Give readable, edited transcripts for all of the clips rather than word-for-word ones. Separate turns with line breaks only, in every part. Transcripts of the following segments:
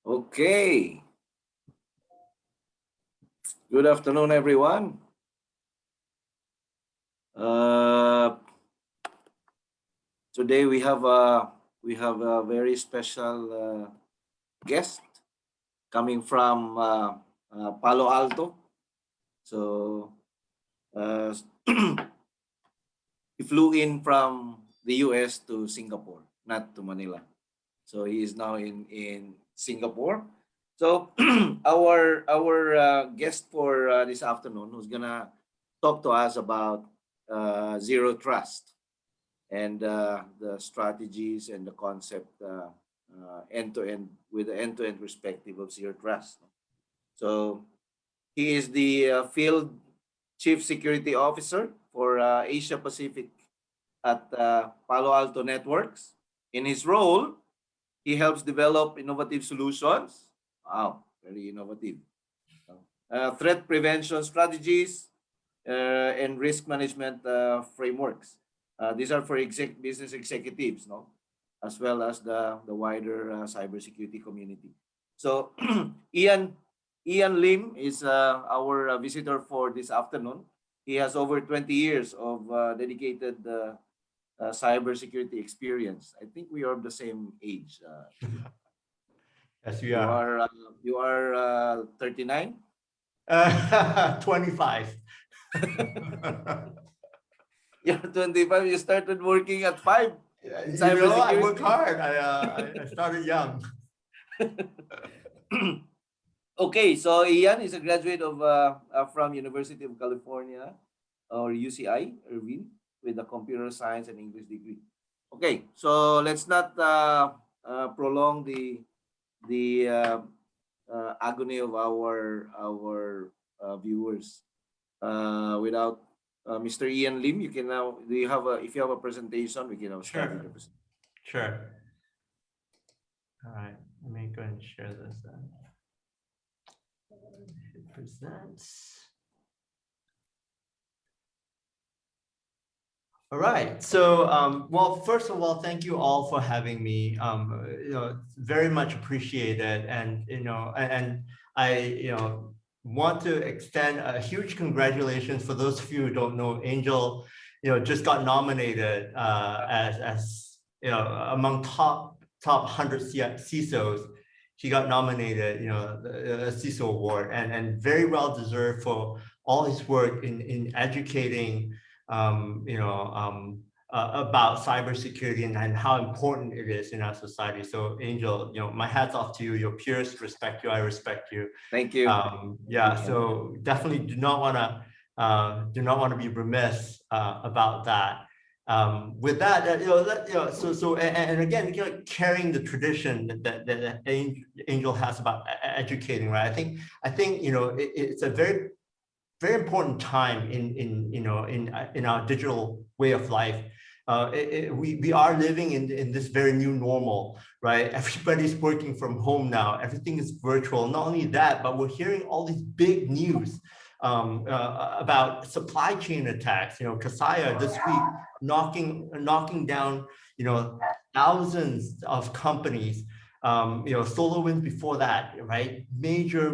Okay. Good afternoon, everyone. Today we have a very special guest coming from Palo Alto. So he flew in from the US to Singapore, not to Manila. So he is now in Singapore. So our guest for this afternoon, who's gonna talk to us about zero trust and the strategies and the concept end-to-end with the end-to-end perspective of zero trust. So he is the field chief security officer for Asia Pacific at Palo Alto Networks. In his role, he helps develop innovative solutions. Wow, very innovative. Threat prevention strategies and risk management frameworks. These are for business executives, no, as well as the wider cybersecurity community. So Ian Lim is our visitor for this afternoon. He has over 20 years of dedicated cybersecurity experience. I think we are of the same age.
Yes, we are.
You are 39?
25.
You're 25. You started working at 5.
I worked hard. I started young.
Okay, so Ian is a graduate of from University of California or UCI Irvine with a computer science and English degree. Okay, so let's not prolong the agony of our viewers without Mr. Ian Lim. You can now, do you have a, if you have a presentation, we can now start with the presentation.
Sure. All right, let me go and share this. Presents. All right. So, well, first of all, thank you all for having me. Very much appreciated, and and I want to extend a huge congratulations for those of you who don't know. Angel, just got nominated as among top 100 CISOs. She got nominated, the CISO award, and very well deserved for all his work in educating, about cybersecurity and how important it is in our society. So, Angel, my hat's off to you. Your peers respect you. I respect you.
Thank you.
Yeah. So definitely do not want to be remiss about that. With that, and again, carrying the tradition that Angel has about educating, right? I think it's a very important time in our digital way of life. We are living in this very new normal, right? Everybody's working from home now. Everything is virtual. Not only that, but we're hearing all these big news about supply chain attacks. Kaseya this week knocking down thousands of companies. SolarWinds before that, right? Major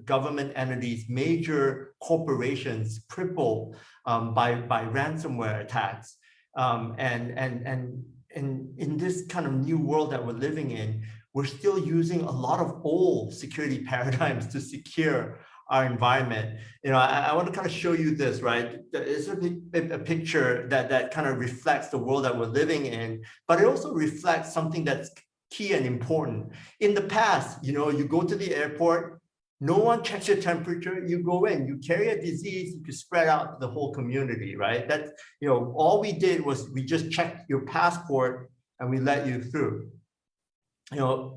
government entities, major corporations crippled by ransomware attacks. And in this kind of new world that we're living in, we're still using a lot of old security paradigms to secure our environment. I want to kind of show you this, right? It's a picture that kind of reflects the world that we're living in, but it also reflects something that's key and important. In the past, you go to the airport, no one checks your temperature, you go in, you carry a disease, you could spread out to the whole community, right? That, all we did was we just checked your passport and we let you through.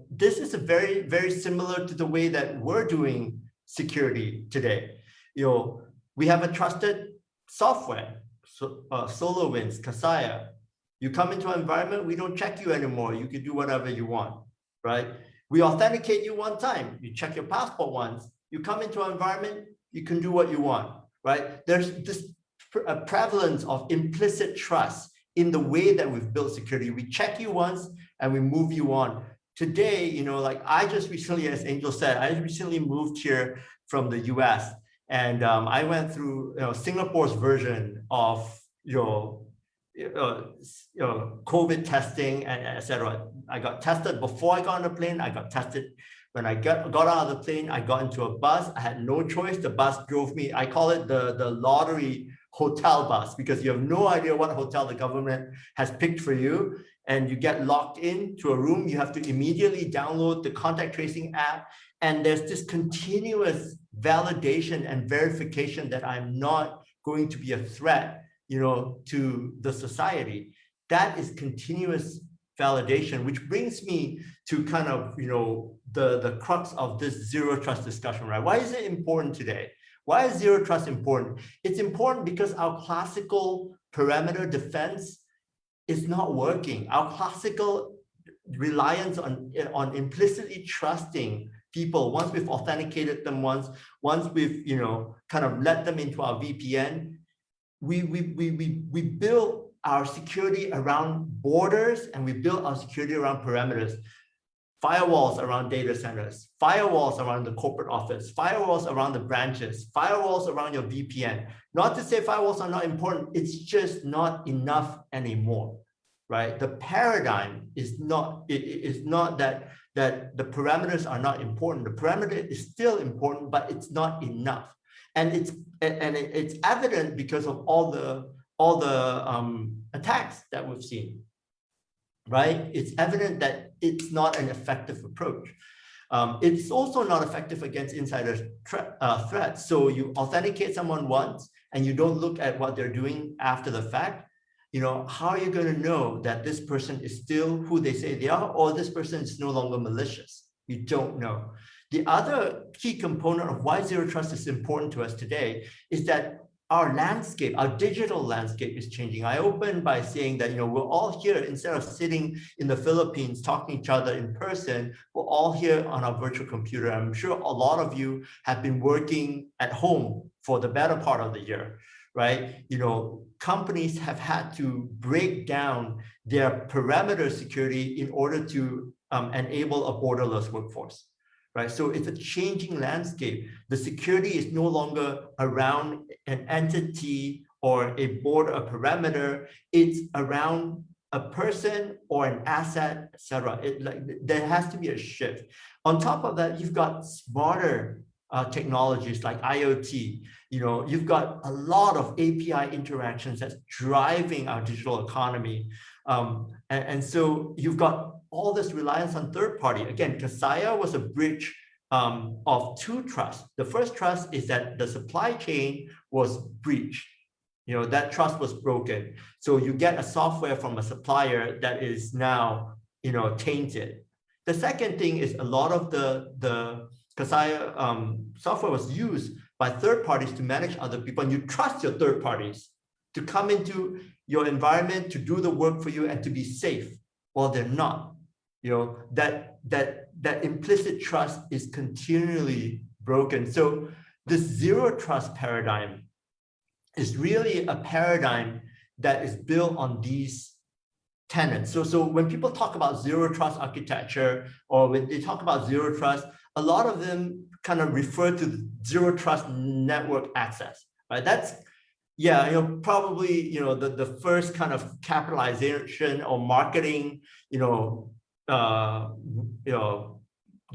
This is a very, very similar to the way that we're doing security today. We have a trusted software, SolarWinds, Kaseya. You come into an environment, we don't check you anymore. You can do whatever you want, right? We authenticate you one time. You check your passport once. You come into an environment, you can do what you want, right? There's this prevalence of implicit trust in the way that we've built security. We check you once and we move you on today, like I just recently, as Angel said, I recently moved here from the US, and I went through Singapore's version of COVID testing and etc. I got tested before I got on the plane. I got tested when I got out of the plane. I got into a bus. I had no choice. The bus drove me. I call it the lottery hotel bus, because you have no idea what hotel the government has picked for you. And you get locked into a room. You have to immediately download the contact tracing app. And there's this continuous validation and verification that I'm not going to be a threat, to the society. That is continuous validation, which brings me to kind of, the crux of this zero trust discussion, right? Why is it important today? Why is zero trust important? It's important because our classical perimeter defense is not working. Our classical reliance on implicitly trusting people, once we've authenticated them, once we've kind of let them into our VPN, we build our security around borders, and we build our security around perimeters. Firewalls around data centers, firewalls around the corporate office, firewalls around the branches, firewalls around your VPN. Not to say firewalls are not important, it's just not enough anymore, right? The paradigm is not that the parameters are not important. The parameter is still important, but it's not enough. And it's evident because of all the attacks that we've seen, right? It's evident that it's not an effective approach. It's also not effective against insider threats. So you authenticate someone once and you don't look at what they're doing after the fact. How are you going to know that this person is still who they say they are, or this person is no longer malicious? You don't know. The other key component of why zero trust is important to us today is that our landscape, our digital landscape is changing. I opened by saying that, we're all here, instead of sitting in the Philippines talking to each other in person, we're all here on our virtual computer. I'm sure a lot of you have been working at home for the better part of the year, right? Companies have had to break down their perimeter security in order to enable a borderless workforce. Right? So it's a changing landscape. The security is no longer around an entity or a border, a perimeter. It's around a person or an asset, etc. There has to be a shift. On top of that, you've got smarter technologies like IoT. You've got a lot of API interactions that's driving our digital economy. And so you've got all this reliance on third party. Again, Kaseya was a bridge of two trusts. The first trust is that the supply chain was breached. That trust was broken. So you get a software from a supplier that is now, tainted. The second thing is a lot of the Kaseya software was used by third parties to manage other people, and you trust your third parties to come into your environment, to do the work for you, and to be safe. Well, they're not. That implicit trust is continually broken. So this zero trust paradigm is really a paradigm that is built on these tenets. So when people talk about zero trust architecture, or when they talk about zero trust, a lot of them kind of refer to zero trust network access, right? That's, probably, the first kind of capitalization or marketing,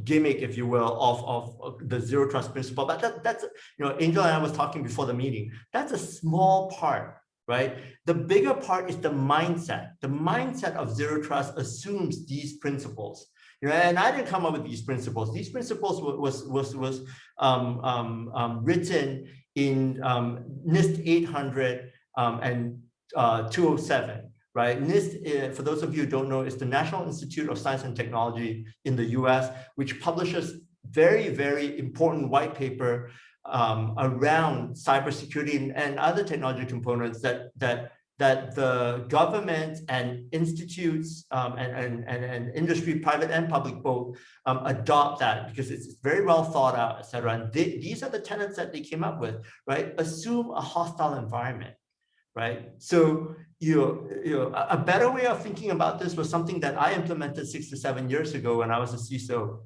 gimmick, if you will, of the zero trust principle. But that's Angel and I was talking before the meeting. That's a small part, right? The bigger part is the mindset. The mindset of zero trust assumes these principles. And I didn't come up with these principles. These principles was written in NIST 800 and 207. Right? NIST, for those of you who don't know, is the National Institute of Science and Technology in the US, which publishes very, very important white paper around cybersecurity and other technology components that the government and institutes and industry, private and public both, adopt that because it's very well thought out, etc. And these are the tenets that they came up with, right? Assume a hostile environment. right? So a better way of thinking about this was something that I implemented 6 to 7 years ago when I was a CISO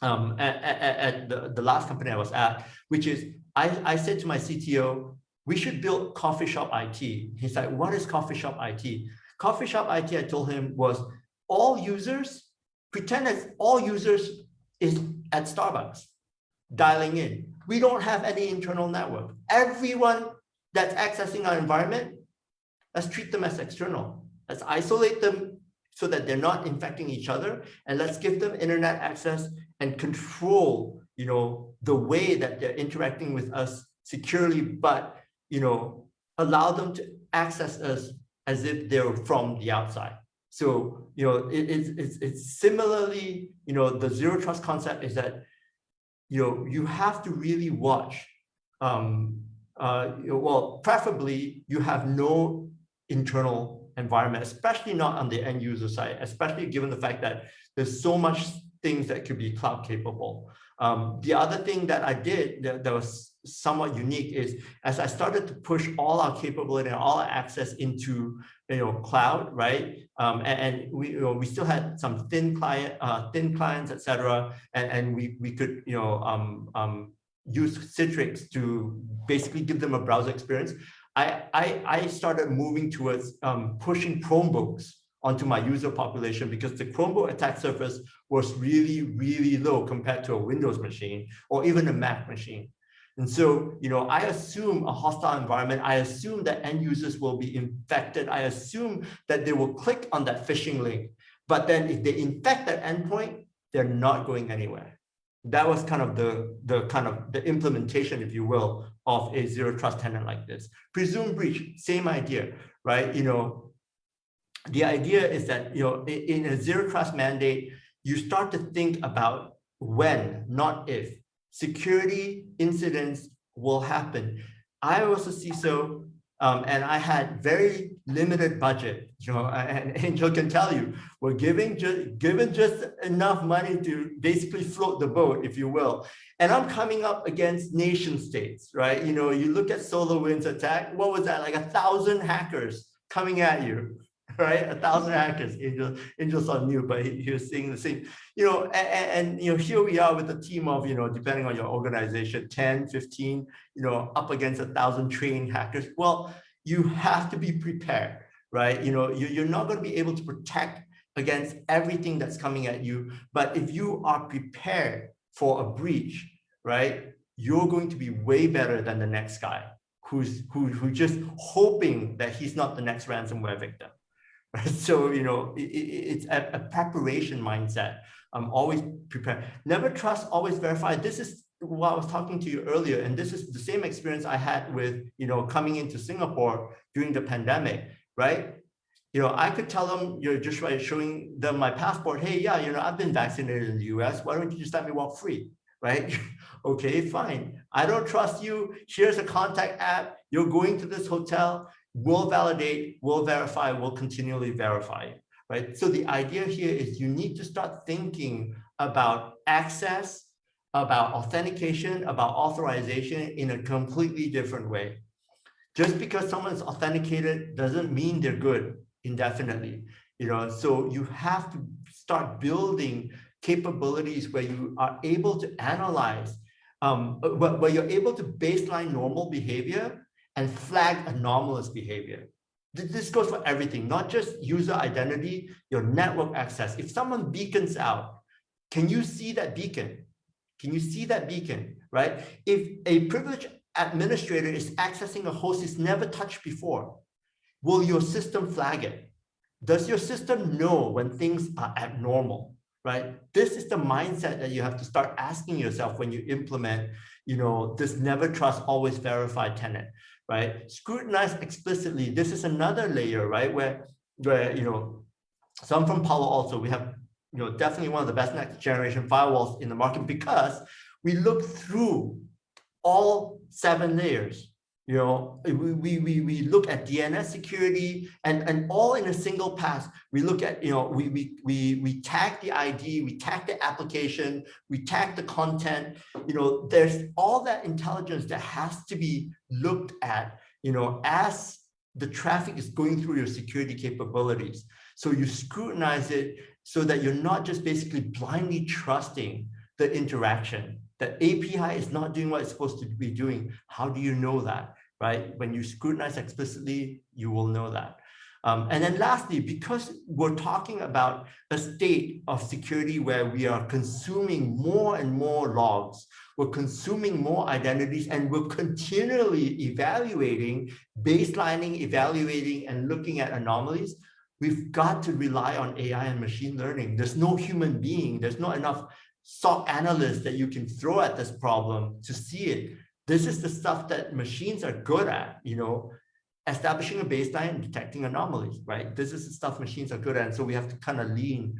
at the last company I was at, which is I said to my CTO, we should build coffee shop IT. He's like, what is coffee shop IT? Coffee shop IT, I told him, was all users, pretend that all users is at Starbucks dialing in. We don't have any internal network. Everyone that's accessing our environment, let's treat them as external. Let's isolate them so that they're not infecting each other, and let's give them internet access and control, the way that they're interacting with us securely, but, allow them to access us as if they're from the outside. So, it's similarly, the zero trust concept is that, you have to really watch, well, preferably you have no internal environment, especially not on the end user side, especially given the fact that there's so much things that could be cloud capable. The other thing that I did that was somewhat unique is as I started to push all our capability and all our access into cloud, right? And we still had some thin clients, etc. And we could use Citrix to basically give them a browser experience. I started moving towards pushing Chromebooks onto my user population because the Chromebook attack surface was really, really low compared to a Windows machine or even a Mac machine. And so, I assume a hostile environment, I assume that end users will be infected. I assume that they will click on that phishing link. But then if they infect that endpoint, they're not going anywhere. That was kind of the implementation, if you will, of a zero trust tenant like this. Presumed breach, same idea, right? The idea is that, in a zero trust mandate, you start to think about when, not if, security incidents will happen. I was a CISO, and I had very limited budget, and Angel can tell you, we're given just enough money to basically float the boat, if you will. And I'm coming up against nation states, right? You look at SolarWinds attack, what was that? Like 1,000 hackers coming at you, right? 1,000 hackers. Angel's on mute, but he was seeing the same, and here we are with a team of, depending on your organization, 10, 15, up against 1,000 trained hackers. Well, you have to be prepared, right? You're not going to be able to protect against everything that's coming at you, but if you are prepared for a breach, right, you're going to be way better than the next guy who's just hoping that he's not the next ransomware victim. Right? So, it's a preparation mindset. Always prepare. Never trust, always verify. This is what I was talking to you earlier. And this is the same experience I had with, coming into Singapore during the pandemic, right? I could tell them, just by showing them my passport, hey, yeah, I've been vaccinated in the US. Why don't you just let me walk free, right? Okay, fine. I don't trust you. Here's a contact app. You're going to this hotel. We'll validate, we'll verify, we'll continually verify, right? So the idea here is you need to start thinking about access, about authentication, about authorization in a completely different way. Just because someone's authenticated doesn't mean they're good indefinitely, so you have to start building capabilities where you are able to analyze, where you're able to baseline normal behavior and flag anomalous behavior. This goes for everything, not just user identity, your network access. If someone beacons out, can you see that beacon? Can you see that beacon, right? If a privileged administrator is accessing a host he's never touched before, will your system flag it? Does your system know when things are abnormal, right? This is the mindset that you have to start asking yourself when you implement, this never trust, always verify tenet, right? Scrutinize explicitly. This is another layer, right? Where so I'm from Palo Alto. We have, definitely one of the best next generation firewalls in the market because we look through all 7 layers. We look at DNS security and all in a single pass. We look at, we tag the ID, we tag the application, we tag the content. There's all that intelligence that has to be looked at as the traffic is going through your security capabilities. So you scrutinize it so that you're not just basically blindly trusting the interaction. The API is not doing what it's supposed to be doing. How do you know that, right? When you scrutinize explicitly, you will know that. And then lastly, because we're talking about a state of security where we are consuming more and more logs, we're consuming more identities, and we're continually evaluating, baselining, evaluating, and looking at anomalies, we've got to rely on AI and machine learning. There's no human being, there's not enough SOC analysts that you can throw at this problem to see it. This is the stuff that machines are good at, establishing a baseline and detecting anomalies, right? This is the stuff machines are good at. And so we have to kind of lean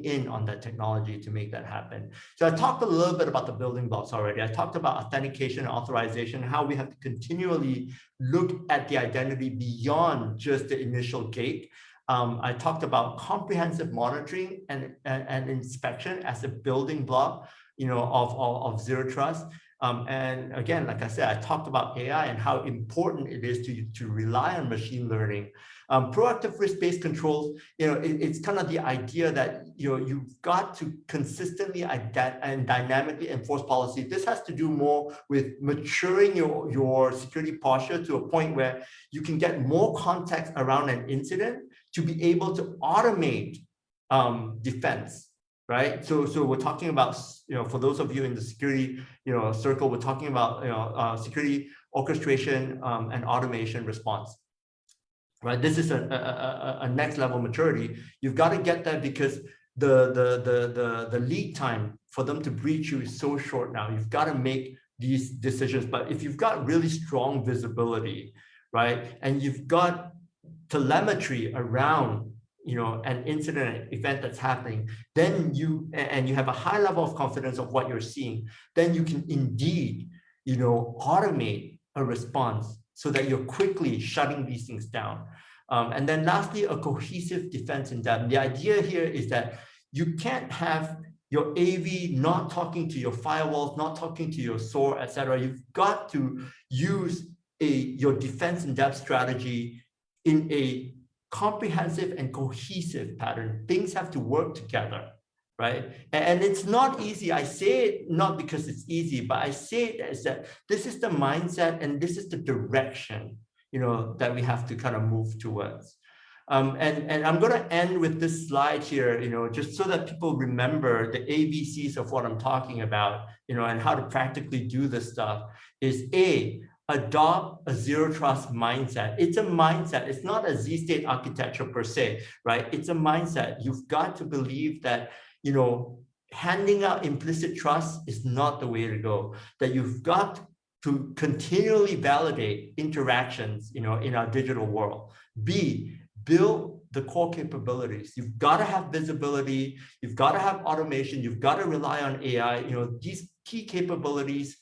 in on that technology to make that happen. So I talked a little bit about the building blocks already. I talked about authentication and authorization, how we have to continually look at the identity beyond just the initial gate. I talked about comprehensive monitoring and inspection as a building block, of zero trust. And again, like I said, I talked about AI and how important it is to rely on machine learning. Proactive risk-based controls, it's kind of the idea that you've got to consistently and dynamically enforce policy. This has to do more with maturing your security posture to a point where you can get more context around an incident to be able to automate defense. Right, so we're talking about, for those of you in the security, circle, we're talking about, security orchestration and automation response. Right, this is a next level maturity. You've got to get that because the lead time for them to breach you is so short now. You've got to make these decisions. But if you've got really strong visibility, right, and you've got telemetry around an incident event that's happening, then you have a high level of confidence of what you're seeing, then you can indeed, automate a response so that you're quickly shutting these things down. And then lastly, a cohesive defense in depth. The idea here is that you can't have your AV not talking to your firewalls, not talking to your SOAR, etc. You've got to use your defense in depth strategy in a comprehensive and cohesive pattern. Things have to work together, right? And it's not easy. I say it not because it's easy, but I say it as that this is the mindset and this is the direction, that we have to kind of move towards. And I'm going to end with this slide here, just so that people remember the ABCs of what I'm talking about, and how to practically do this stuff is adopt a zero trust mindset. It's a mindset. It's not a Z-state architecture per se, right? It's a mindset. You've got to believe that, handing out implicit trust is not the way to go, that you've got to continually validate interactions, in our digital world. B, build the core capabilities. You've got to have visibility. You've got to have automation. You've got to rely on AI. These key capabilities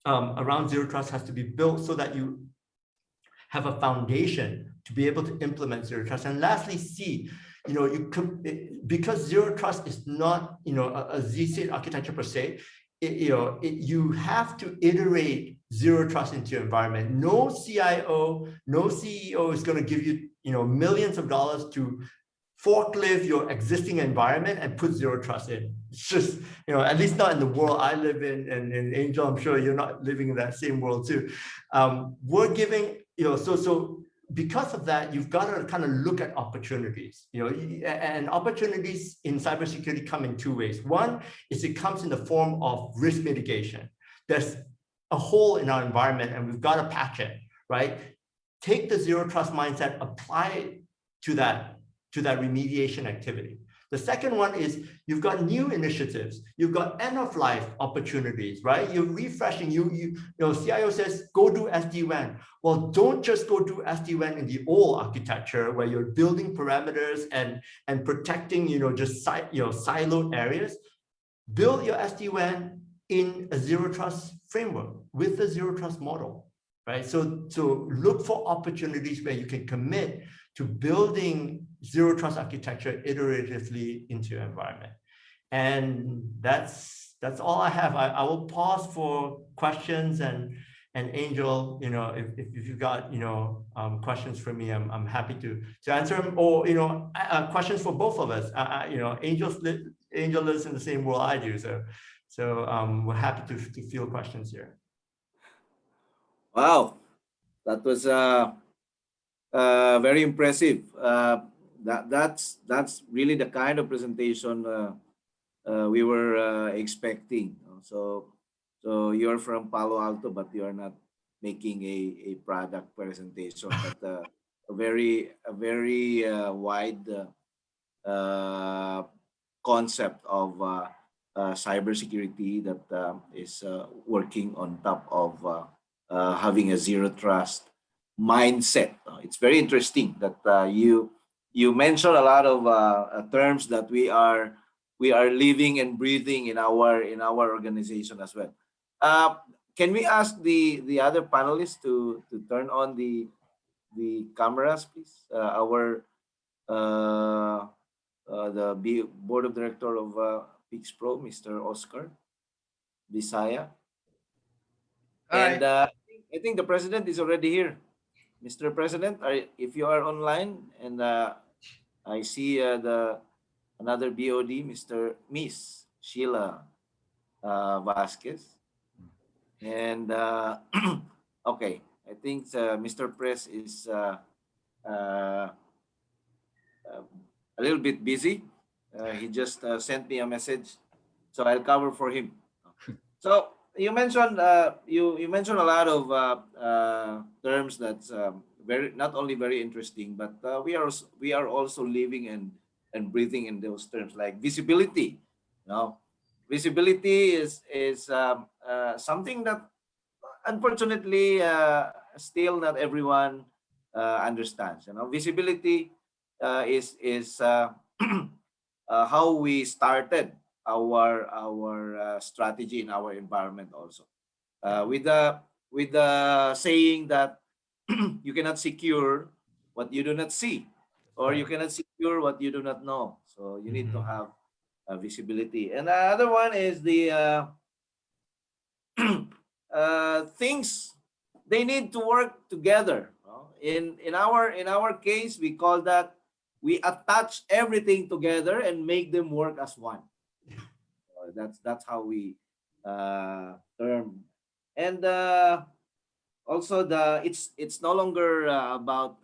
around zero trust has to be built so that you have a foundation to be able to implement zero trust. And lastly, C, because zero trust is not a Z-state architecture per se, you have to iterate zero trust into your environment. No CIO, no CEO is going to give you millions of dollars to forklift your existing environment and put zero trust in. It's just, at least not in the world I live in, and Angel, I'm sure you're not living in that same world too. We're giving, so because of that, you've got to kind of look at opportunities, and opportunities in cybersecurity come in two ways. One is it comes in the form of risk mitigation. There's a hole in our environment and we've got to patch it, right? Take the zero trust mindset, apply it to that remediation activity. The second one is you've got new initiatives. You've got end of life opportunities, right? You're refreshing. CIO says, go do SD-WAN. Well, don't just go do SD-WAN in the old architecture where you're building parameters and protecting, just siloed areas. Build your SD-WAN in a zero trust framework with the zero trust model, right? So look for opportunities where you can commit to building zero trust architecture iteratively into your environment. And that's all I have. I will pause for questions and And Angel, if you've got, questions for me, I'm happy to answer them, or, questions for both of us. Angel lives in the same world I do. So we're happy to field questions here.
Wow, that was very impressive. That's really the kind of presentation we were expecting. So you're from Palo Alto, but you are not making a product presentation, but a very wide concept of cybersecurity that is working on top of having a zero trust mindset. It's very interesting that you mentioned a lot of terms that we are living and breathing in our organization as well. Can we ask the other panelists to turn on the cameras, please? The board of director of Pix Pro, Mr. Oscar Visaya. And I think the president is already here. Mr. President, if you are online, and I see another BOD, Miss Sheila Vasquez. And okay, I think Mr. Press is a little bit busy. He just sent me a message, so I'll cover for him. So you mentioned you mentioned a lot of terms that's not only very interesting, but we are also living and breathing in those terms, like visibility. Visibility is something that unfortunately still not everyone understands. Visibility is how we started our strategy in our environment also, with the saying that you cannot secure what you do not see, or you cannot secure what you do not know. So you need to have visibility. And the other one is the things, they need to work together. In our case, we call that, we attach everything together and make them work as one. That's how we term. And also it's no longer about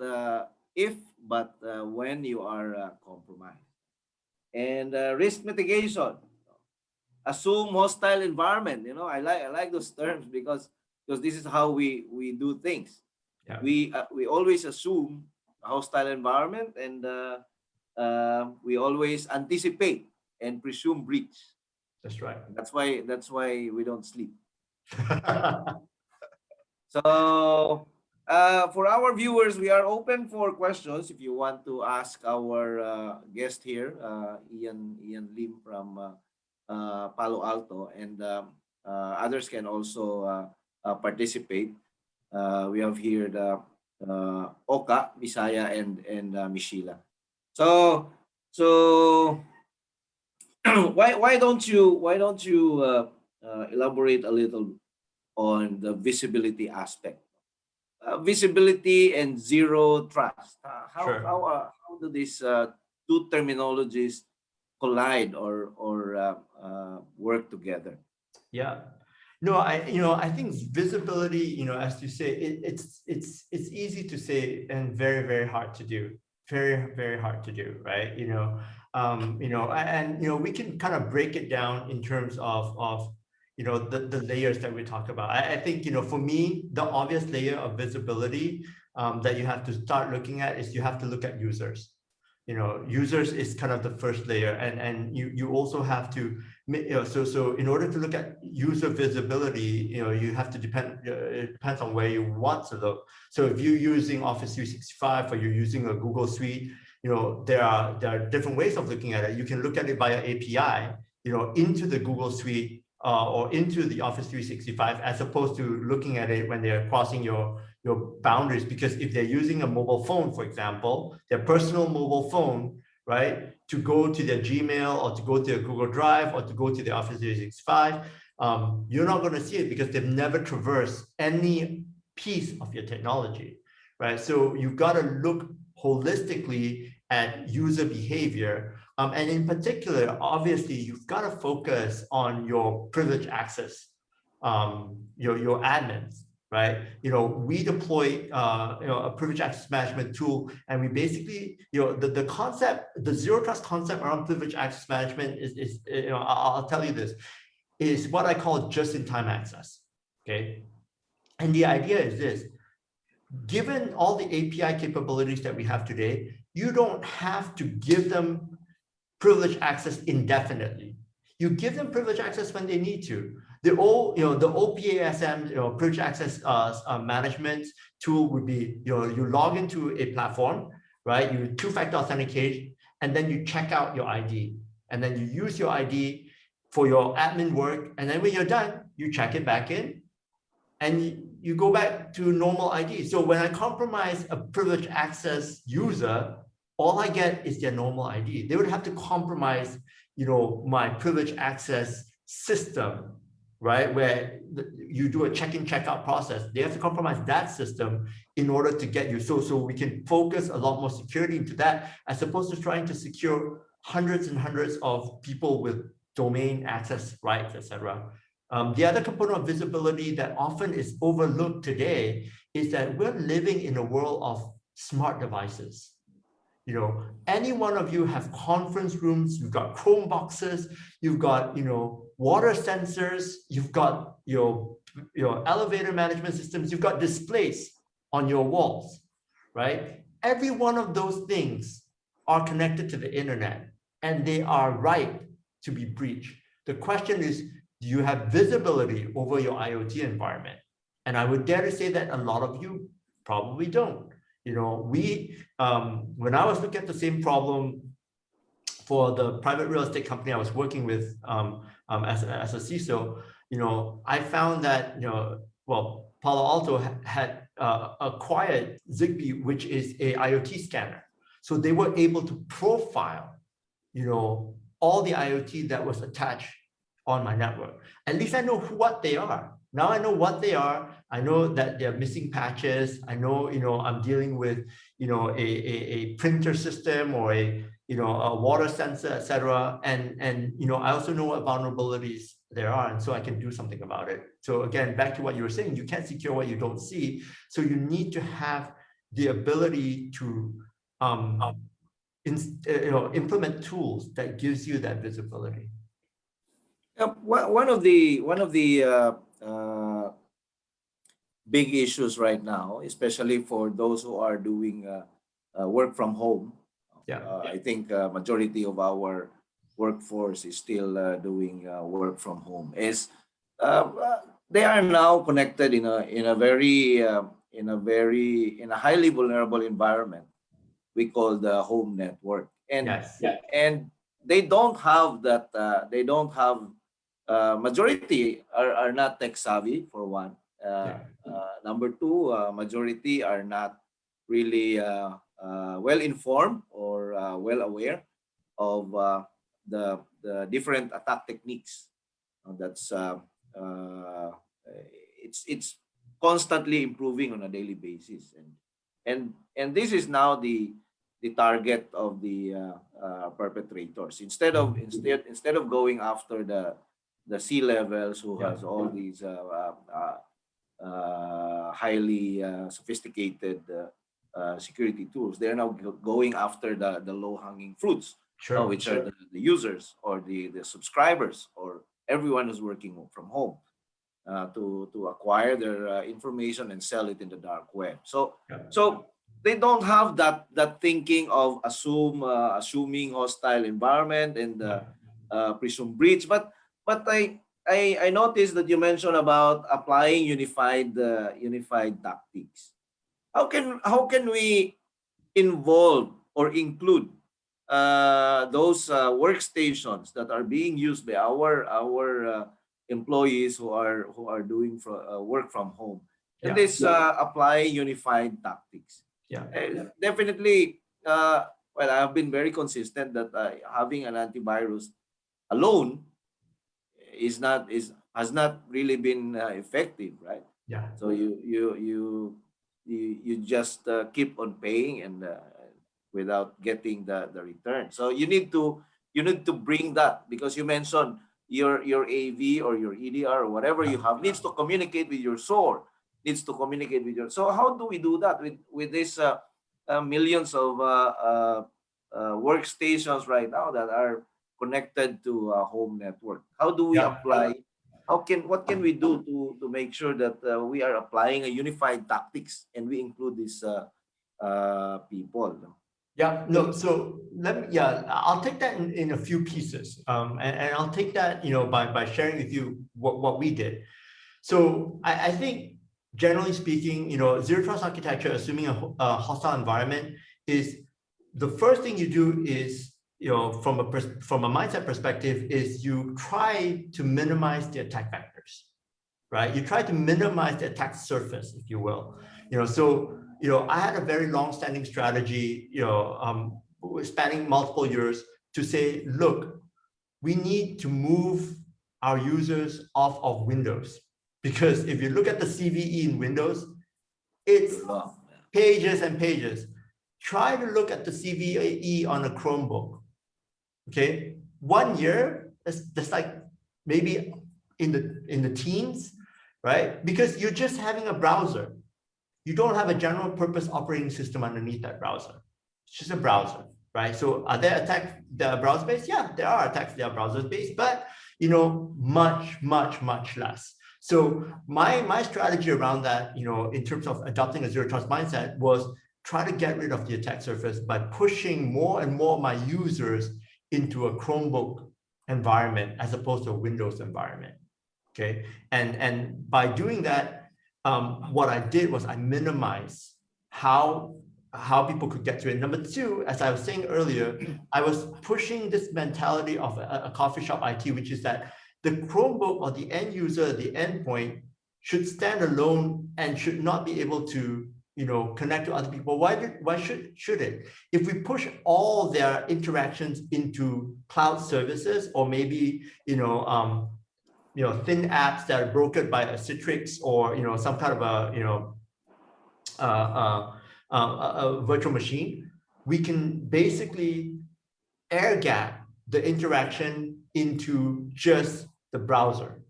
if, but when you are compromised. And risk mitigation, assume hostile environment. I like those terms because this is how we do things.
Yeah.
We always assume a hostile environment, and we always anticipate and presume breach.
That's right.
That's why we don't sleep. So for our viewers, we are open for questions. If you want to ask our guest here, Ian Lim from Palo Alto, and others can also participate. We have here the Oka, Visaya, and Mishila. So why don't you elaborate a little on the visibility aspect, visibility and zero trust?
Sure.
How do these two terminologies collide or work together?
Yeah. No, I think visibility, as you say, it's easy to say and very, very hard to do. Very, very hard to do, right? We can kind of break it down in terms of the layers that we talk about. I think, for me, the obvious layer of visibility that you have to start looking at is you have to look at users. Users is kind of the first layer, and you also have to, so in order to look at user visibility, you have to it depends on where you want to look. So if you're using Office 365 or you're using a Google Suite, there are different ways of looking at it. You can look at it via API, into the Google Suite or into the Office 365, as opposed to looking at it when they're crossing your boundaries. Because if they're using a mobile phone, for example, their personal mobile phone, right, to go to their Gmail or to go to their Google Drive or to go to the Office 365, you're not going to see it because they've never traversed any piece of your technology, right? So you've got to look holistically at user behavior. And in particular, obviously, you've got to focus on your privileged access, your admins, right? We deploy, a privileged access management tool, and we basically, the concept, the zero trust concept around privileged access management is I'll tell you this, is what I call just-in-time access, okay? And the idea is this: given all the API capabilities that we have today, you don't have to give them privileged access indefinitely. You give them privileged access when they need to. The OPASM, privileged access management tool would be, you log into a platform, right? You two-factor authenticate, and then you check out your ID, and then you use your ID for your admin work, and then when you're done, you check it back in, and you go back to normal ID. So when I compromise a privileged access user, all I get is their normal ID. They would have to compromise, my privileged access system, right? Where you do a check-in, check-out process. They have to compromise that system in order to get you. So we can focus a lot more security into that, as opposed to trying to secure hundreds and hundreds of people with domain access rights, etc. The other component of visibility that often is overlooked today is that we're living in a world of smart devices. Any one of you have conference rooms, you've got Chrome boxes, you've got, water sensors, you've got your elevator management systems, you've got displays on your walls, right? Every one of those things are connected to the internet, and they are ripe to be breached. The question is, do you have visibility over your IoT environment? And I would dare to say that a lot of you probably don't. When I was looking at the same problem for the private real estate company I was working with as a CISO, I found that, Palo Alto had acquired Zigbee, which is a IoT scanner. So they were able to profile, all the IoT that was attached on my network. At least I know what they are. Now I know what they are. I know that they're missing patches. I know, I'm dealing with, a printer system or a water sensor, etc. And I also know what vulnerabilities there are, and so I can do something about it. So again, back to what you were saying, you can't secure what you don't see. So you need to have the ability to implement tools that gives you that visibility.
One of the big issues right now, especially for those who are doing work from home. I think majority of our workforce is still doing work from home. They are now connected in a highly vulnerable environment we call the home network, and and they don't have that. Majority are not tech savvy, for one. Number two, majority are not really well informed or well aware of the different attack techniques. It's constantly improving on a daily basis, and this is now the target of the perpetrators. Instead of going after the C-levels who has all these highly sophisticated security tools, they're now going after the low-hanging fruits, which are the users or the subscribers or everyone who's working from home, to acquire their information and sell it in the dark web. So they don't have that thinking of assuming hostile environment and presume breach. But I noticed that you mentioned about applying unified tactics. How can we involve or include those workstations that are being used by our employees who are doing work from home, and this apply unified tactics? Definitely. Well, I've been very consistent that having an antivirus alone is has not really been effective, right?
Yeah.
So you just keep on paying and without getting the return. So you need to bring that, because you mentioned your AV or your EDR or whatever you have needs to communicate with your SOAR, needs to communicate with your. So how do we do that with this millions of workstations right now that are connected to a home network? How do we
Yeah.
apply? What can we do to make sure that we are applying a unified tactics and we include these people? No?
Yeah, no, so I'll take that in a few pieces. And I'll take that, by sharing with you what we did. So I think generally speaking, zero trust architecture, assuming a hostile environment, is the first thing you do is, from a mindset perspective, is you try to minimize the attack vectors, right? You try to minimize the attack surface, if you will. I had a very long-standing strategy, spanning multiple years, to say, look, we need to move our users off of Windows. Because if you look at the CVE in Windows, it's pages and pages. Try to look at the CVE on a Chromebook. Okay, 1 year, that's like maybe in the teens, right? Because you're just having a browser. You don't have a general purpose operating system underneath that browser. It's just a browser, right? So are there attacks that are browser-based? Yeah, there are attacks that are browser-based, but much, much, much less. So my strategy around that, in terms of adopting a zero trust mindset, was try to get rid of the attack surface by pushing more and more of my users into a Chromebook environment as opposed to a Windows environment. Okay, and by doing that, what I did was I minimized how people could get to it. Number two, as I was saying earlier, I was pushing this mentality of a coffee shop IT, which is that the Chromebook or the end user, the endpoint, should stand alone and should not be able to connect to other people. Why should it? If we push all their interactions into cloud services, or maybe thin apps that are brokered by a Citrix or some kind of a virtual machine, we can basically air gap the interaction into just the browser,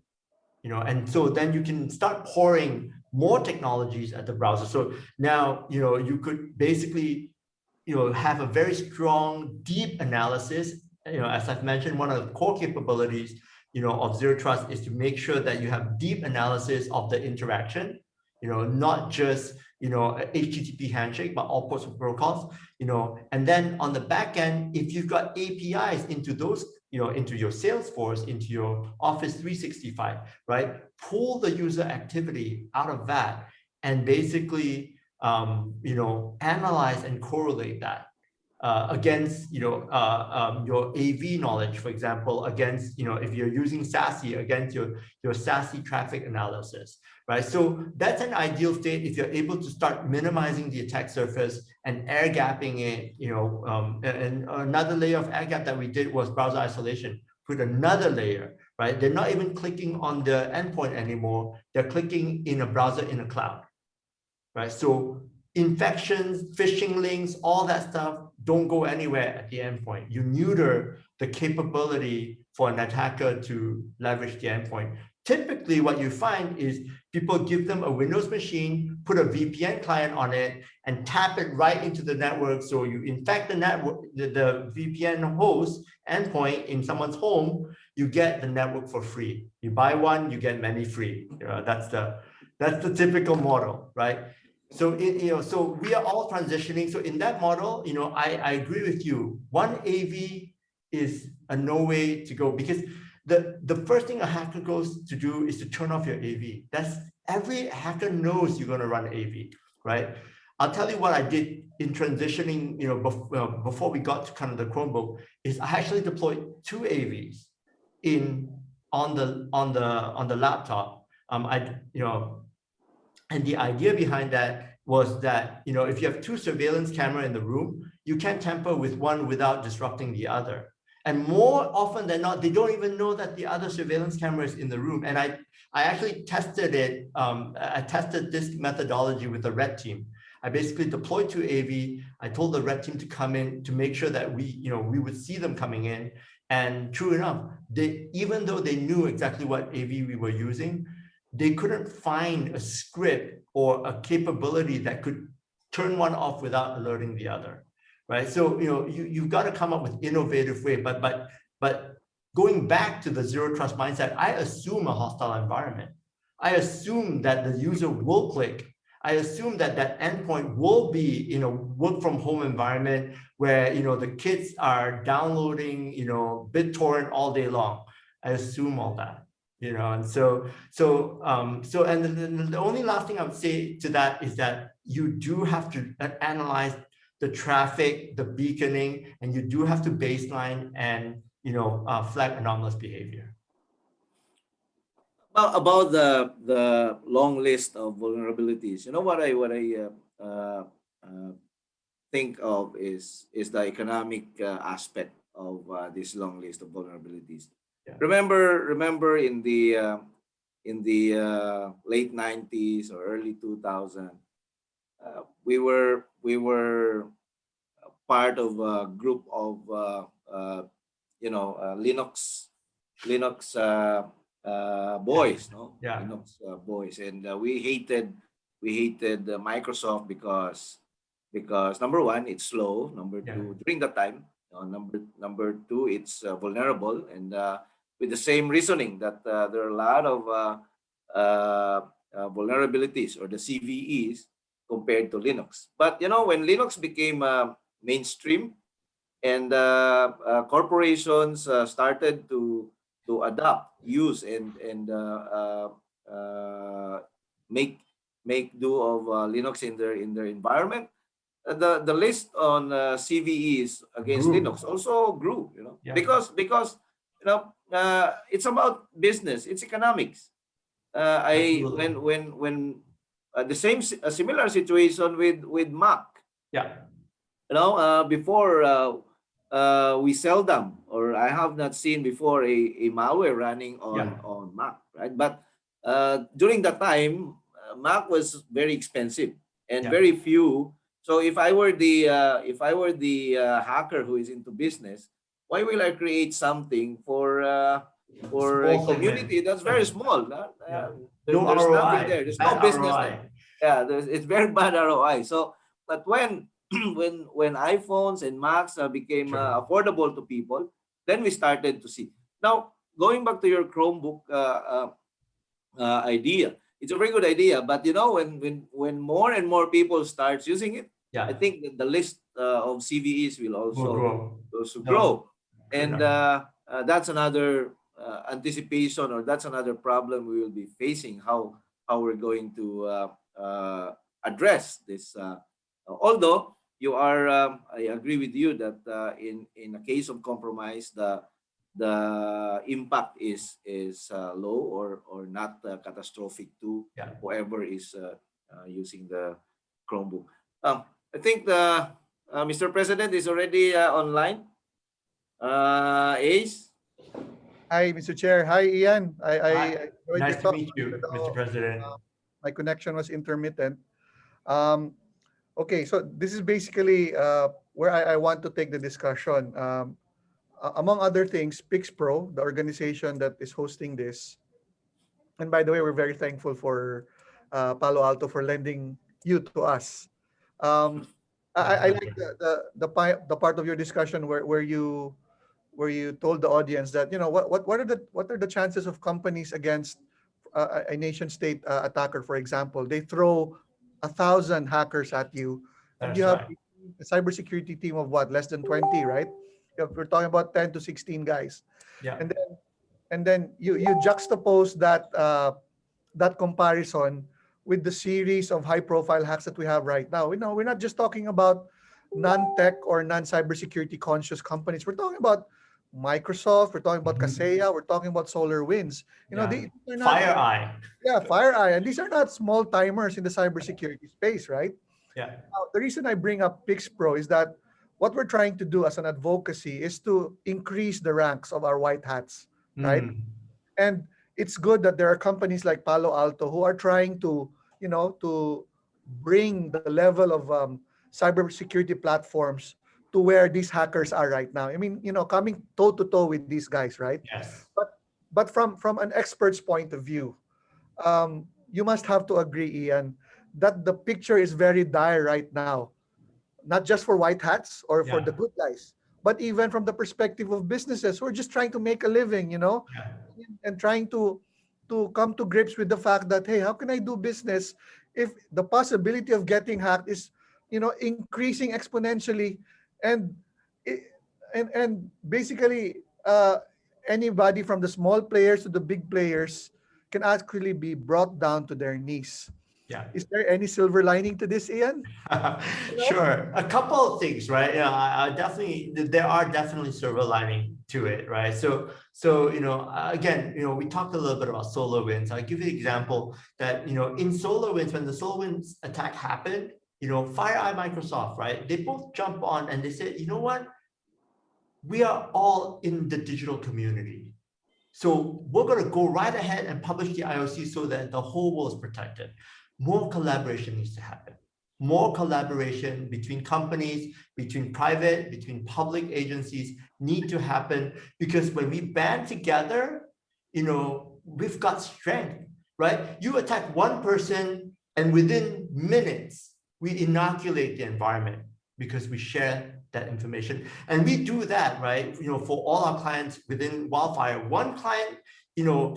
and so then you can start pouring more technologies at the browser. So now you could basically have a very strong, deep analysis. As I've mentioned, one of the core capabilities of zero trust is to make sure that you have deep analysis of the interaction, not just HTTP handshake, but all sorts of protocols, and then on the back end, if you've got APIs into those, into your Salesforce, into your Office 365, right? Pull the user activity out of that and basically, analyze and correlate that against, your AV knowledge, for example, against, if you're using SASE, against your SASE traffic analysis, right? So that's an ideal state if you're able to start minimizing the attack surface and air gapping it, and another layer of air gap that we did was browser isolation. Put another layer, right? They're not even clicking on the endpoint anymore. They're clicking in a browser in a cloud, right? So infections, phishing links, all that stuff don't go anywhere at the endpoint. You neuter the capability for an attacker to leverage the endpoint. Typically, what you find is people give them a Windows machine, put a VPN client on it, and tap it right into the network. So you infect the network, the VPN host endpoint in someone's home, you get the network for free. You buy one, you get many free. That's the typical model, right? So so we are all transitioning. So in that model, I agree with you. One AV is a no way to go, because the first thing a hacker goes to do is to turn off your AV. That's every hacker knows you're going to run AV, right? I'll tell you what I did in transitioning, before we got to kind of the Chromebook, is I actually deployed 2 AVs on the laptop. And the idea behind that was that, if you have 2 surveillance cameras in the room, you can't tamper with one without disrupting the other. And more often than not, they don't even know that the other surveillance camera is in the room. And I actually tested it. I tested this methodology with the red team. I basically deployed to AV. I told the red team to come in to make sure that we would see them coming in. And true enough, even though they knew exactly what AV we were using, they couldn't find a script or a capability that could turn one off without alerting the other, right? So you've got to come up with innovative way. But going back to the zero trust mindset, I assume a hostile environment. I assume that the user will click. I assume that that endpoint will be work from home environment where the kids are downloading BitTorrent all day long. I assume all that. And and the only last thing I would say to that is that you do have to analyze the traffic, the beaconing, and you do have to baseline and flag anomalous behavior.
Well, about the long list of vulnerabilities, what I think of is the economic aspect of this long list of vulnerabilities.
Yeah.
Remember in the late 90s or early 2000, we were part of a group of Linux boys, no?
Yeah.
Linux boys, and we hated Microsoft because number one, it's slow. Number two, during that time, number two, it's vulnerable, and with the same reasoning that there are a lot of vulnerabilities or the CVEs compared to Linux. But when Linux became mainstream and corporations started to adopt, use, and make do of Linux in their environment, the list on CVEs against Linux also grew. Because it's about business, it's economics. When the same similar situation with Mac.
Yeah.
Before we seldom, or I have not seen before a malware running on Mac, right? But during that time, Mac was very expensive and very few. So if I were the hacker who is into business, why will I create something for a community that's very small? There's
ROI.
nothing there. There's no business there. Yeah, it's very bad ROI. So, but when iPhones and Macs became affordable to people, then we started to see. Now, going back to your Chromebook idea, it's a very good idea. But when more and more people starts using it, I think that the list of CVEs will also grow. And that's another anticipation, or that's another problem we will be facing. How we're going to address this. Although you are, I agree with you that in a case of compromise, the impact is low or not catastrophic to whoever is using the Chromebook. I think Mr. President is already online. Ace.
Hi, Mr. Chair. Hi, Ian. I
nice to meet you, Mr. President.
My connection was intermittent. Okay, so this is basically where I want to take the discussion. Among other things, PixPro, the organization that is hosting this, and by the way, we're very thankful for Palo Alto for lending you to us. I like the part of your discussion where you told the audience that what are the chances of companies against a nation state attacker, for example. They throw 1,000 hackers at you, and you have a cybersecurity team of what, less than 20, right? We're talking about 10 to 16 guys.
Yeah.
And then you juxtapose that that comparison with the series of high profile hacks that we have right now. We're not just talking about non-tech or non-cybersecurity conscious companies. We're talking about Microsoft, we're talking about Kaseya, we're talking about SolarWinds. These are not,
FireEye.
Yeah, FireEye. And these are not small timers in the cybersecurity space, right?
Yeah.
Now, the reason I bring up PixPro is that what we're trying to do as an advocacy is to increase the ranks of our white hats, right? And it's good that there are companies like Palo Alto who are trying to, to bring the level of cybersecurity platforms to where these hackers are right now. I mean, coming toe to toe with these guys, right?
Yes.
But from an expert's point of view, you must have to agree, Ian, that the picture is very dire right now, not just for white hats or for the
Yeah.
good guys, but even from the perspective of businesses who are just trying to make a living,
Yeah.
and trying to come to grips with the fact that, hey, how can I do business if the possibility of getting hacked is, increasing exponentially, and it- and basically, anybody from the small players to the big players can actually be brought down to their knees.
Yeah.
Is there any silver lining to this, Ian?
Sure. A couple of things, right? Yeah, I definitely, there are definitely silver lining to it, right? So, again, we talked a little bit about SolarWinds. I'll give you an example that, in SolarWinds, when the SolarWinds attack happened, FireEye Microsoft, right? They both jump on and they said, you know what? We are all in the digital community. So we're going to go right ahead and publish the IOC so that the whole world is protected. More collaboration needs to happen. More collaboration between companies, between private, between public agencies need to happen, because when we band together, we've got strength, right? You attack one person and within minutes, we inoculate the environment because we share that information. And we do that, right? For all our clients within Wildfire, one client,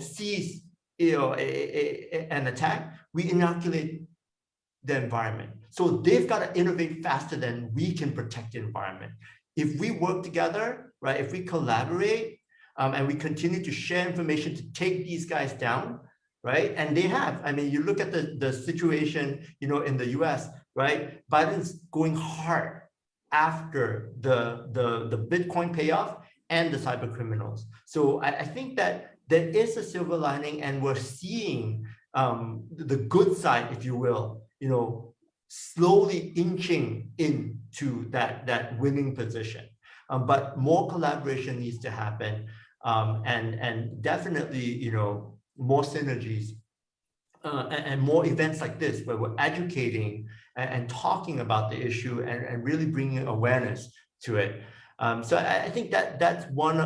sees, an attack, we inoculate the environment. So they've got to innovate faster than we can protect the environment. If we work together, right? If we collaborate, and we continue to share information to take these guys down, right? And they have. I mean, you look at the situation, in the US, right? Biden's going hard after the Bitcoin payoff and the cyber criminals. So I think that there is a silver lining, and we're seeing the good side, if you will, slowly inching into that winning position. But more collaboration needs to happen, and definitely, more synergies. And more events like this where we're educating and talking about the issue, and really bringing awareness to it. So I think that's one,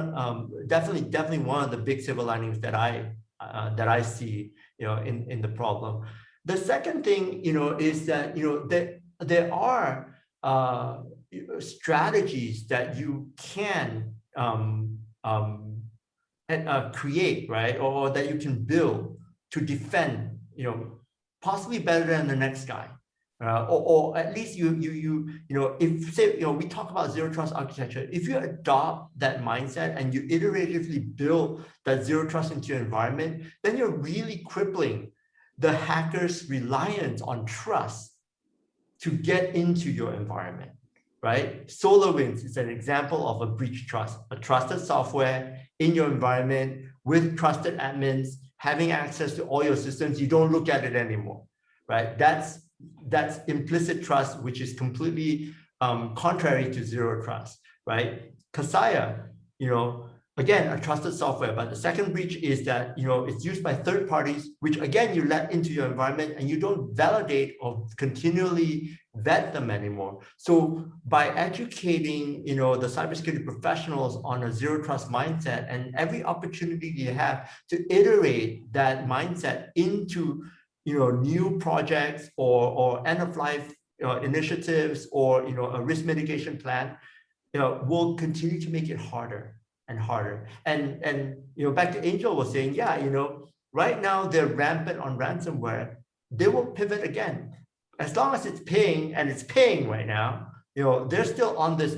definitely one of the big silver linings that I see, in the problem. The second thing, is that, there are strategies that you can create, right, or that you can build to defend, possibly better than the next guy, or at least if say, we talk about zero trust architecture, if you adopt that mindset and you iteratively build that zero trust into your environment, then you're really crippling the hackers' reliance on trust to get into your environment, right? SolarWinds is an example of a breach trust, a trusted software in your environment with trusted admins having access to all your systems. You don't look at it anymore, right? That's implicit trust, which is completely contrary to zero trust, right? Kaseya, again, a trusted software, but the second breach is that, it's used by third parties, which again, you let into your environment and you don't validate or continually vet them anymore. So by educating, the cybersecurity professionals on a zero trust mindset, and every opportunity you have to iterate that mindset into, new projects or end of life initiatives, or, a risk mitigation plan, will continue to make it harder and harder. And back to Angel was saying, yeah, right now they're rampant on ransomware. They will pivot again. As long as it's paying, and it's paying right now, they're still on this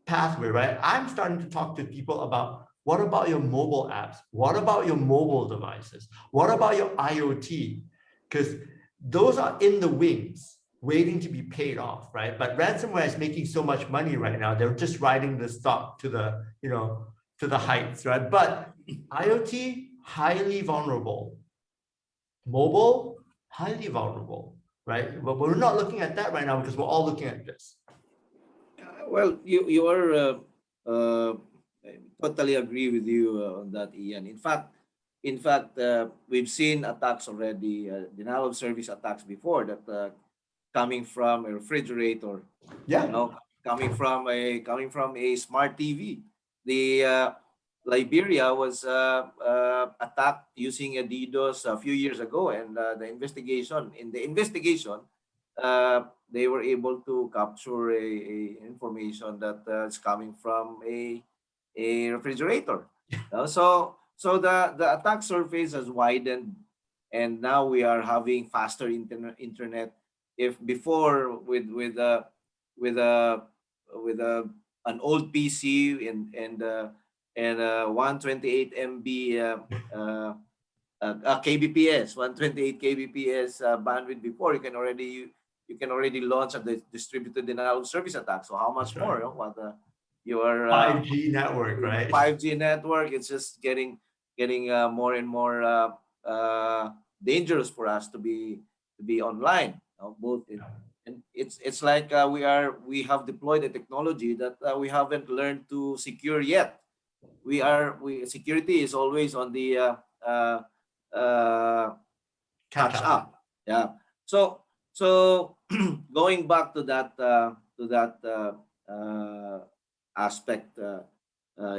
pathway, right? I'm starting to talk to people about, what about your mobile apps? What about your mobile devices? What about your IoT? Because those are in the wings, waiting to be paid off, right? But ransomware is making so much money right now. They're just riding the stock to the, to the heights, right? But IoT, highly vulnerable. Mobile, highly vulnerable, right? But we're not looking at that right now because we're all looking at this.
Well, you are I totally agree with you on that, Ian. In fact, we've seen attacks already, denial of service attacks before that coming from a refrigerator,
Yeah.
you know, coming from a smart TV. The Liberia was attacked using a DDoS a few years ago, and the investigation, they were able to capture a information that is coming from a refrigerator. So the attack surface has widened, and now we are having faster internet. If before with a with an old PC and 128 MB kbps 128 kbps bandwidth, before you can already launch a distributed denial of service attack. So how much
That's right.
more, what your
5G network, right?
5G network, it's just getting more and more dangerous for us to be online, both and it's like we have deployed a technology that we haven't learned to secure yet. We security is always on the uh,
Catch
catch
up.
up. Yeah. So going back to that aspect,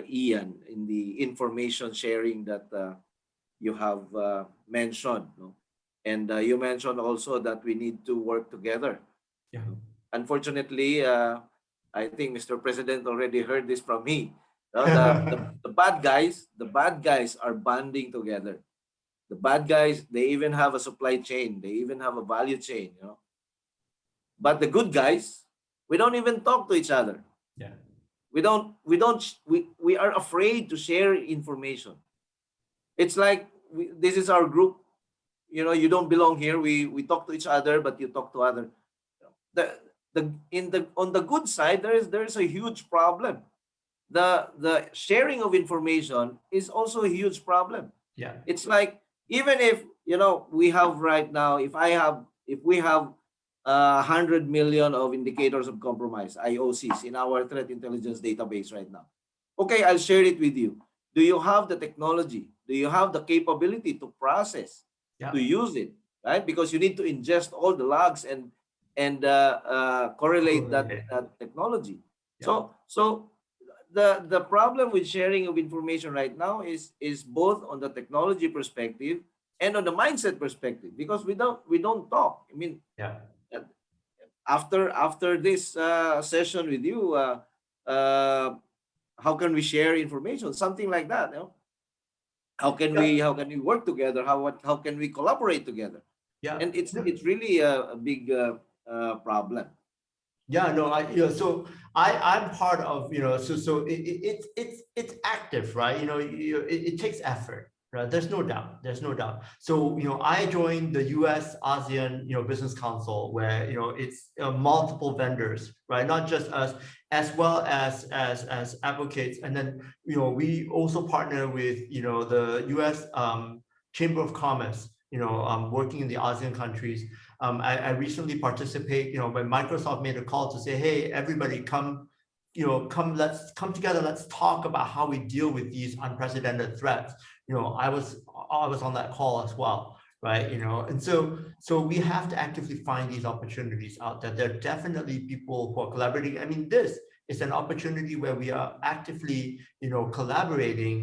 Ian, in the information sharing that you have mentioned, no? And you mentioned also that we need to work together.
Yeah.
Unfortunately, I think Mr. President already heard this from me. The bad guys are banding together. The bad guys, they even have a supply chain. They even have a value chain. But the good guys, we don't even talk to each other.
Yeah.
We are afraid to share information. It's like this is our group. You don't belong here. We talk to each other, but you talk to other. On the good side, there is a huge problem. The sharing of information is also a huge problem.
Yeah.
It's like, even if we have right now, if we have 100 million of indicators of compromise, IOCs, in our threat intelligence database right now. Okay, I'll share it with you. Do you have the technology? Do you have the capability to process,
Yeah.
to use it? Right, because you need to ingest all the logs and correlate that
Correlate.
that technology.
Yeah.
So the problem with sharing of information right now is both on the technology perspective and on the mindset perspective, because we don't talk. I mean,
Yeah.
after this session with you, how can we share information, something like that. How can we work together, how can we collaborate together?
Yeah.
And it's really a big problem.
Yeah, no, I'm part of, it's active, right? It takes effort, right? There's no doubt. So, I joined the US ASEAN, Business Council, where, it's multiple vendors, right? Not just us, as well as advocates. And then, we also partner with, the US Chamber of Commerce, working in the ASEAN countries. I recently participate, when Microsoft made a call to say, hey, everybody let's come together, let's talk about how we deal with these unprecedented threats. I was on that call as well, right? And so we have to actively find these opportunities out there. There are definitely people who are collaborating. I mean, this is an opportunity where we are actively, collaborating,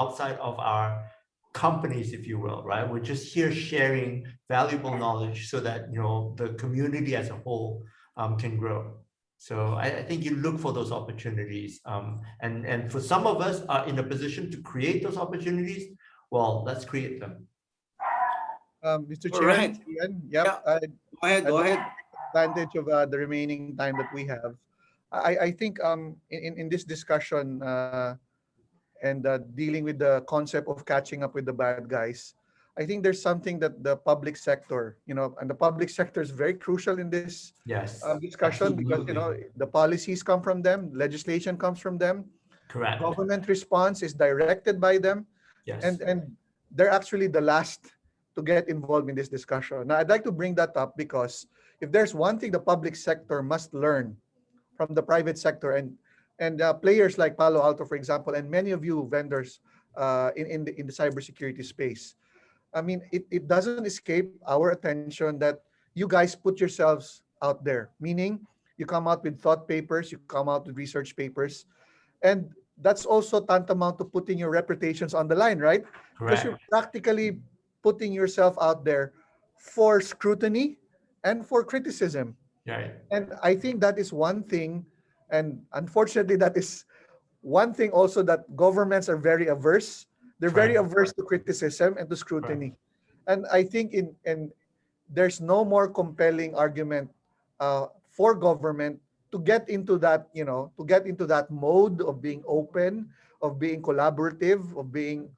outside of our companies, if you will, right? We're just here sharing valuable knowledge so that, the community as a whole can grow. So I think you look for those opportunities. And for some of us are in a position to create those opportunities. Well, let's create them.
Mr.
All
Chair,
right.
Ian,
Yeah.
yep,
Go
I'd like
ahead.
to take advantage of the remaining time that we have. I think in this discussion and dealing with the concept of catching up with the bad guys, I think there's something that the public sector, and the public sector is very crucial in this
Yes,
discussion, because
absolutely.
the policies come from them, legislation comes from them,
Correct.
government response is directed by them,
Yes.
and they're actually the last to get involved in this discussion. Now, I'd like to bring that up because if there's one thing the public sector must learn from the private sector and players like Palo Alto, for example, and many of you vendors in the cybersecurity space. I mean, it doesn't escape our attention that you guys put yourselves out there, meaning you come out with thought papers, you come out with research papers, and that's also tantamount to putting your reputations on the line, right? Because you're
Correct.
practically putting yourself out there for scrutiny and for criticism.
Right.
And I think that is one thing, and unfortunately, that is one thing also that governments are very averse. They're very
Right.
averse to criticism and to
Right.
scrutiny. And I think in there's no more compelling argument for government to get into that, to get into that mode of being open, of being collaborative, of being,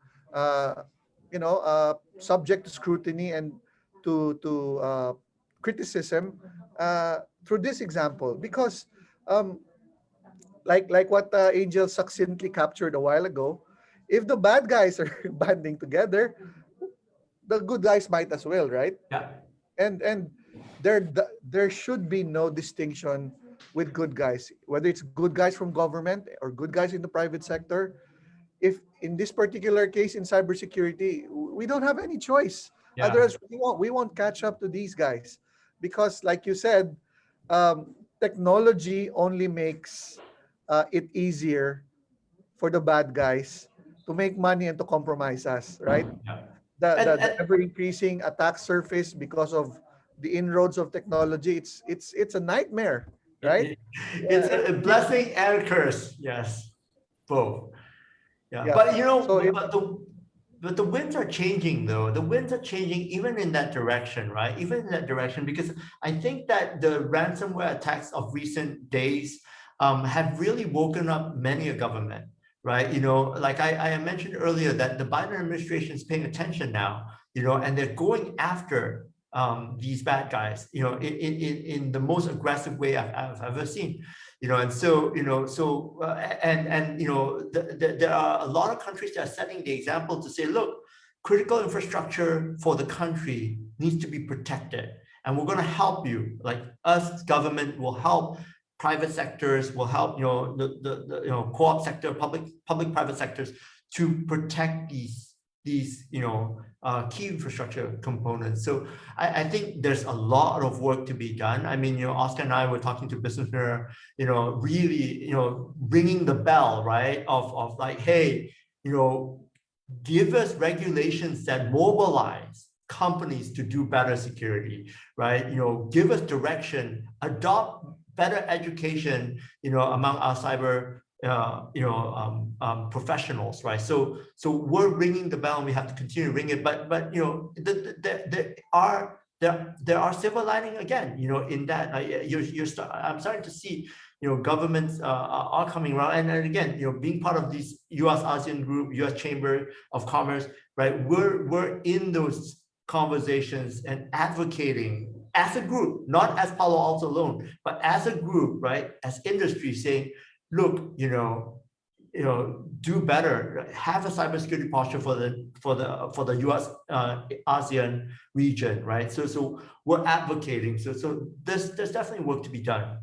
subject to scrutiny and to criticism through this example. Because like what Angel succinctly captured a while ago, if the bad guys are banding together, the good guys might as well, right?
Yeah.
And there should be no distinction with good guys, whether it's good guys from government or good guys in the private sector. If in this particular case in cybersecurity, we don't have any choice.
Yeah.
Otherwise, we won't catch up to these guys, because, like you said, technology only makes it easier for the bad guys to make money and to compromise us, right?
Yeah.
The
And
ever increasing attack surface because of the inroads of technology, it's a nightmare, right?
it's
Uh,
a blessing and a curse. Yes, both. Yeah,
yeah.
but
So it,
but the winds are changing though. The winds are changing even in that direction, right? Even in that direction, because I think that the ransomware attacks of recent days have really woken up many a government, right? Like I mentioned earlier that the Biden administration is paying attention now, and they're going after these bad guys, in the most aggressive way I've ever seen. And so there are a lot of countries that are setting the example to say, look, critical infrastructure for the country needs to be protected, and we're going to help you. Like us, government will help, private sectors will help, the co-op sector, public private sectors, to protect these key infrastructure components. So I think there's a lot of work to be done. I mean, Oscar and I were talking to Business Mirror, really, ringing the bell, right? Of like, hey, give us regulations that mobilize companies to do better security, right? Give us direction, adopt better education, among our cyber professionals, right? So we're ringing the bell, and we have to continue to ring it. But there are silver lining again, in that I'm starting to see, governments are coming around, and again, being part of these U.S. ASEAN group, U.S. Chamber of Commerce, right? We're in those conversations and advocating as a group, not as Palo Alto alone, but as a group, right? As industry, saying, look, do better, have a cybersecurity posture for the U.S. ASEAN region, right? So we're advocating. So there's definitely work to be done.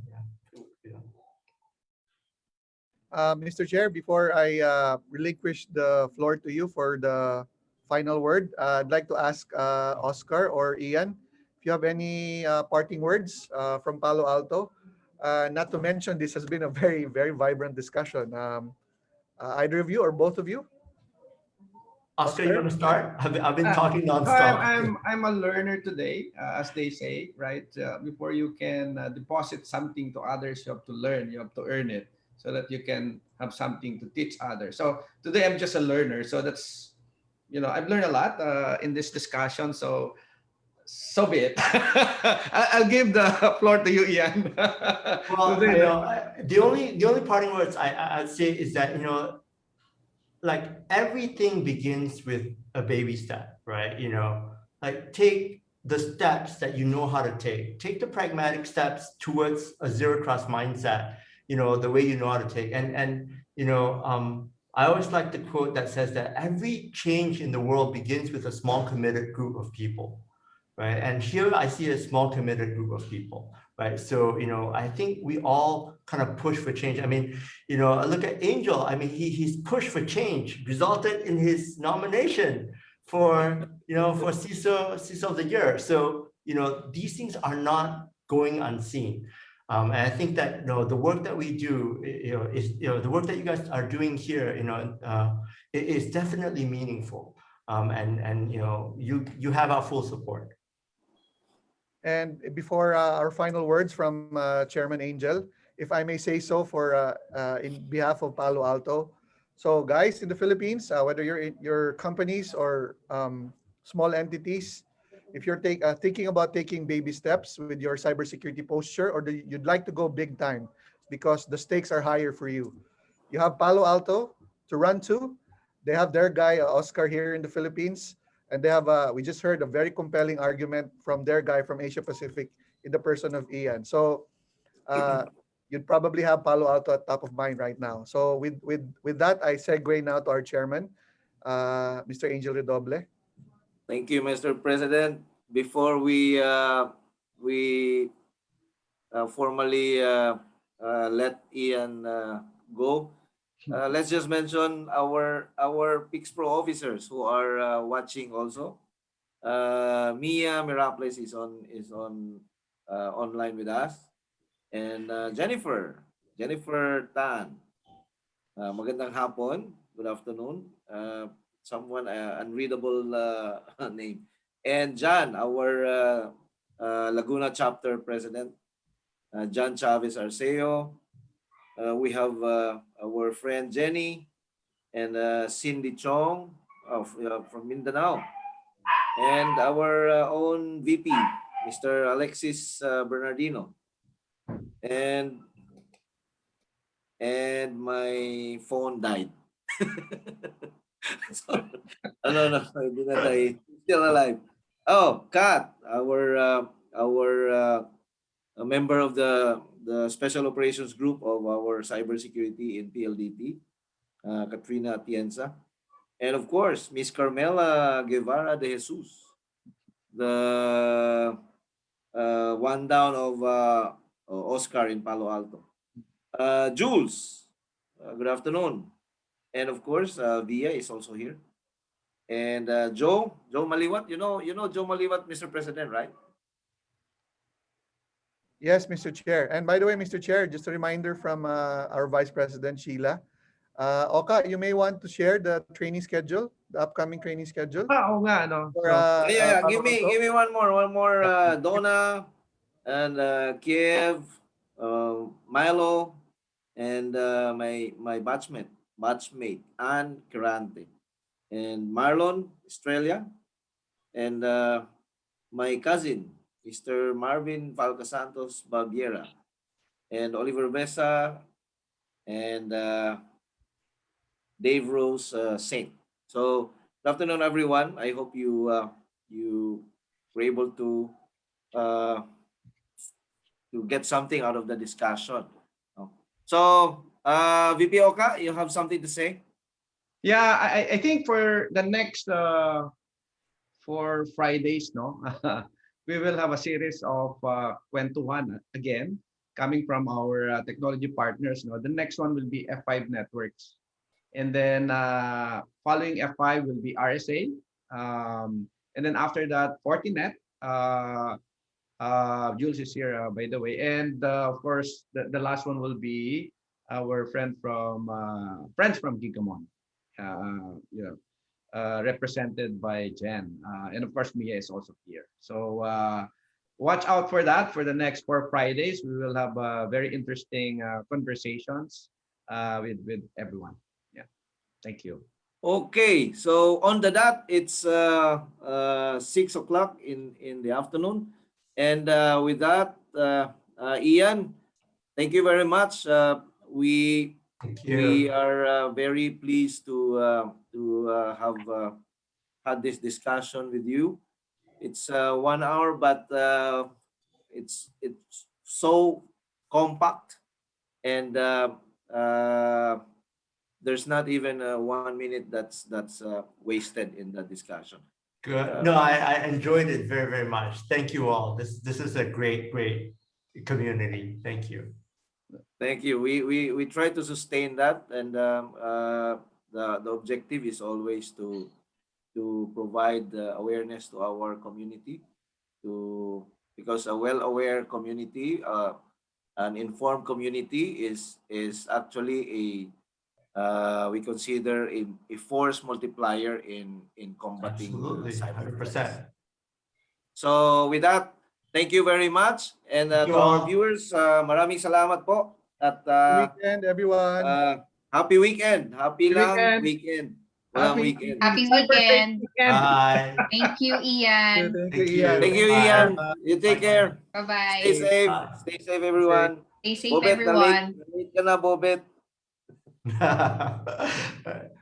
Mr. Chair, before I relinquish the floor to you for the final word, I'd like to ask Oscar or Ian if you have any parting words from Palo Alto. Not to mention, this has been a very, very vibrant discussion. Either of you or both of you?
Oscar, you want to start? I've been
Ah,
talking
no,
nonstop.
I'm a learner today, as they say, right? Before you can deposit something to others, you have to learn, you have to earn it, so that you can have something to teach others. So today I'm just a learner. So that's, I've learned a lot in this discussion. So be it. I'll give the floor to you, Ian.
Well, the only parting words I'd say is that, like everything begins with a baby step, right? Like take the steps that you know how to take. Take the pragmatic steps towards a zero trust mindset, the way you know how to take. And I always like the quote that says that every change in the world begins with a small committed group of people, right? And here I see a small committed group of people, right? So, I think we all kind of push for change. I mean, I look at Angel. I mean, he's pushed for change, resulted in his nomination for, for CISO of the year. So, these things are not going unseen. And I think that, the work that we do, is, the work that you guys are doing here, it is definitely meaningful. And you have our full support.
And before our final words from Chairman Angel, if I may say so, in behalf of Palo Alto. So, guys in the Philippines, whether you're in your companies or small entities, if you're thinking about taking baby steps with your cybersecurity posture, or you'd like to go big time because the stakes are higher for you, you have Palo Alto to run to. They have their guy Oscar here in the Philippines, and they have we just heard a very compelling argument from their guy from Asia Pacific in the person of Ian. So uh, you'd probably have Palo Alto at top of mind right now. So with that, I segue now to our chairman, Mr. Angel Redoble.
Thank you, Mr. President. Before we formally let Ian go, let's just mention our Pix Pro officers who are watching also. Mia Miraples is on online with us, and Jennifer Tan. Magandang hapon. Good afternoon. Someone unreadable name. And John, our Laguna chapter president, John Chavez Arceo. We have our friend Jenny and Cindy Chong from Mindanao, and our own VP, Mr. Alexis Bernardino, and my phone died. So, no, I did not die. Still alive. Oh, Kat, our a member of the Special Operations Group of our Cybersecurity in PLDT, Katrina Atienza. And of course, Miss Carmela Guevara de Jesus, the one down of Oscar in Palo Alto. Jules, good afternoon. And of course, Via is also here. And Joe Maliwat, you know Joe Maliwat, Mr. President, right?
Yes, Mr. Chair. And by the way, Mr. Chair, just a reminder from our Vice President Sheila. Oka, you may want to share the training schedule, the upcoming training schedule.
Oo nga, no?
For,
Yeah.
Palo
Give me one more. Donna and Kiev, Milo, and my batchmate Ann Kirante, and Marlon Australia, and my cousin Mr. Marvin Falcasantos Babiera, and Oliver Besa, and Dave Rose Saint. So good afternoon, everyone. I hope you were able to get something out of the discussion. So VP Oka, you have something to say?
Yeah, I think for the next for Fridays, no, we will have a series of Kwentuhang again, coming from our technology partners. No, the next one will be F5 Networks, and then following F5 will be RSA, and then after that Fortinet. Jules is here, by the way, and of course the last one will be our friends from Gigamon. Represented by Jen. And of course, Mia is also here. So watch out for that for the next 4 Fridays. We will have very interesting conversations with everyone. Yeah. Thank you.
Okay, so on the dot, it's 6 o'clock in the afternoon. And with that, Ian, thank you very much. We are very pleased to have had this discussion with you. It's 1 hour, but it's so compact, and there's not even 1 minute that's wasted in the discussion.
Good. No, I enjoyed it very, very much. Thank you all. This is a great community. Thank you.
Thank you. We try to sustain that, and the objective is always to provide awareness to our community, because a well-aware community, an informed community is actually we consider a force multiplier in combating
Absolutely,
cyber
100%.
threats. So with that, thank you very much, and
Thank you
to our
all.
viewers, maraming salamat po, at
Weekend, everyone.
happy weekend. Happy lang
Weekend.
weekend. Walang weekend.
Happy
Cyber Safe
weekend.
Weekend.
Bye.
Thank you, Ian.
Thank
Thank
you, Ian.
Thank you,
Bye.
Ian. You take
Bye.
care. Stay
Bye-bye.
safe.
Bye.
Stay safe, everyone.
Stay safe,
Bobet,
everyone.
Nalate ka na, Bobet.
Bye.